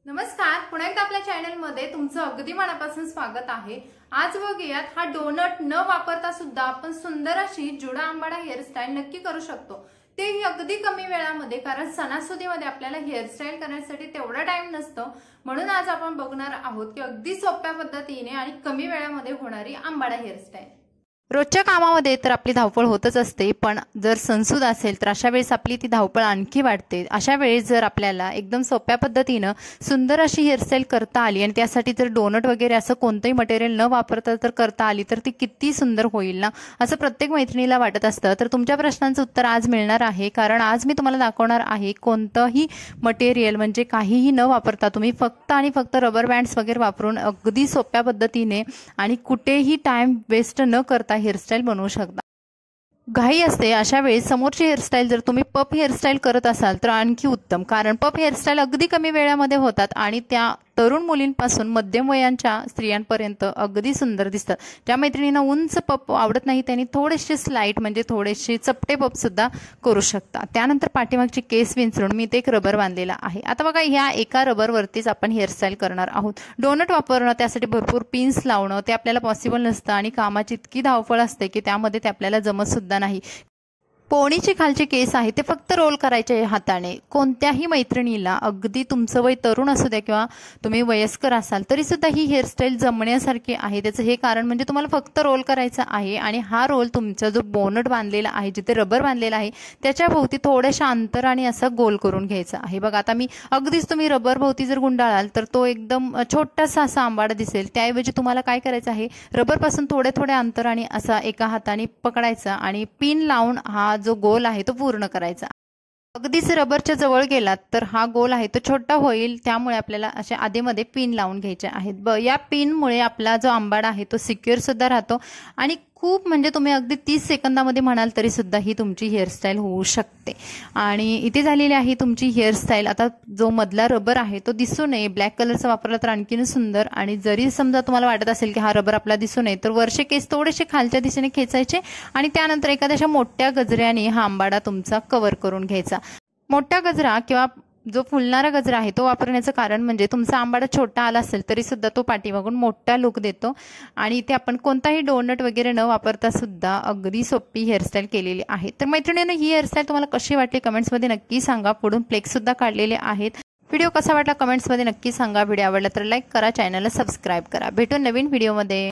नमस्कार, पुन्हा एकदा आपल्या चॅनलमध्ये तुमचं अगदी मनापासून स्वागत आहे। आज बघूयात हा डोनट न वापरता सुद्धा आपण सुंदर अशी जुडा आंबाडा हेअरस्टाईल नक्की करू शकतो, तेही अगदी कमी वेळामध्ये। कारण सणासुदीमध्ये आपल्याला हेअरस्टाईल करण्यासाठी तेवढा टाइम नसतो, म्हणून आज आपण बघणार आहोत की अगदी सोप्या पद्धतीने आणि कमी वेळामध्ये होणारी आंबाडा हेअरस्टाईल। रोजच्या कामामध्ये तर आपली धावपळ होतच असते, पण जर सणसूद असेल तर अशा वेळेस आपली ती धावपळ आणखी वाढते। अशा वेळेस जर आपल्याला एकदम सोप्या पद्धतीने सुंदर अशी हेअरस्टाईल करता आली आणि त्यासाठी जर डोनट वगैरे असं कोणतेही मटेरियल न वापरता जर करता आली तर ती किती सुंदर होईल ना, असं प्रत्येक मैत्रिणीला वाटत असतं। तर तुमच्या प्रश्नांचं उत्तर आज मिळणार आहे, कारण आज मी तुम्हाला दाखवणार आहे कोणतंही मटेरियल म्हणजे काहीही न वापरता तुम्ही फक्त आणि फक्त रबर बँड्स वगैरे वापरून अगदी सोप्या पद्धतीने आणि कुठेही टाइम वेस्ट न करता हेअरस्टाईल बनवू शकता। घाई असते अशा वेळेस समोरची हेअरस्टाईल जर तुम्ही पप हेअरस्टाईल करत असाल तर आणखी उत्तम, कारण पप हेअरस्टाईल अगदी कमी वेळामध्ये होतात आणि त्या तरुण मुलींपासून मध्यम वयांच्या स्त्रियांपर्यंत अगदी सुंदर दिसतात। ज्या मैत्रिणींना उंच पप आवडत नाही त्यांनी थोडेसे स्लाइट म्हणजे थोडेसे चपटे पप सुद्धा करू शकता। त्यानंतर पाठीमागची केस विंचरून मी ते एक रबर बांधलेला आहे। आता बघा, ह्या एका रबरवरतीच आपण हेअरस्टाईल करणार आहोत। डोनट वापरणं त्यासाठी भरपूर पिन्स लावणं ते आपल्याला पॉसिबल नसतं आणि कामाची इतकी धावपळ असते की त्यामध्ये ते आपल्याला जमत सुद्धा नाही। पोणीचे खालचे केस आहे ते फक्त रोल करायचे हाताने। कोणत्याही मैत्रिणीला अगदी तुमचं वय तरुण असू द्या किंवा तुम्ही वयस्कर असाल तरी सुद्धा ही हेअरस्टाईल जमण्यासारखी आहे। त्याचं हे कारण म्हणजे तुम्हाला फक्त रोल करायचा आहे आणि हा रोल तुमचा जो बोनट बांधलेला आहे, जिथे रबर बांधलेला आहे त्याच्या भोवती थोड्याशा अंतराने असा गोल करून घ्यायचा आहे। बघा, आता मी अगदीच तुम्ही रबर भोवती जर गुंडाळाल तर तो एकदम छोटासा असा आंबाडा दिसेल। त्याऐवजी तुम्हाला काय करायचं आहे, रबरपासून थोड्या थोड्या अंतराने असा एका हाताने पकडायचा आणि पिन लावून हा जो गोल आहे तो पूर्ण करायचा। अगदीच रबरच्या जवळ गेलात तर हा गोल आहे तो छोटा होईल, त्यामुळे आपल्याला अशा आधीमध्ये पिन लावून घ्यायचे आहेत। या पिनमुळे आपला जो आंबाडा आहे तो सिक्युअर सुद्धा राहतो आणि खूप म्हणजे तुम्ही अगदी 30 सेकंदामध्ये म्हणाल तरी सुद्धा ही तुमची हेअरस्टाईल होऊ शकते। आणि इथे झालेली आहे तुमची हेअरस्टाईल। आता जो मधला रबर आहे तो दिसू नये, ब्लॅक कलरचा वापरला तर आणखीन सुंदर। आणि जरी समजा तुम्हाला वाटत असेल की हा रबर आपला दिसू नये तर वरचे केस थोडेसे खालच्या दिशेने खेचायचे आणि त्यानंतर एखाद्या मोठ्या गजऱ्याने हा आंबाडा तुमचा कव्हर करून घ्यायचा। मोठा गजरा किंवा जो फुलणारा गजरा आहे तो वापरण्याचं कारण म्हणजे तुमचा आंबाडा छोटा आला असेल तरी सुद्धा तो पाठीमागून मोठा लुक देतो आणि इथे आपण कोणताही डोनट वगैरे न वापरता सुद्धा अगदी सोपी हेअरस्टाईल केलेली आहे। तर मैत्रिणींनो, ही हेअरस्टाईल तुम्हाला कशी वाटली कमेंट्समध्ये नक्की सांगा। पुढून फ्लेक्स सुद्धा काढलेले आहेत। व्हिडिओ कसा वाटला कमेंट्समध्ये नक्की सांगा। व्हिडिओ आवडला तर लाईक करा, चॅनलला सबस्क्राईब करा। भेटू नवीन व्हिडिओमध्ये।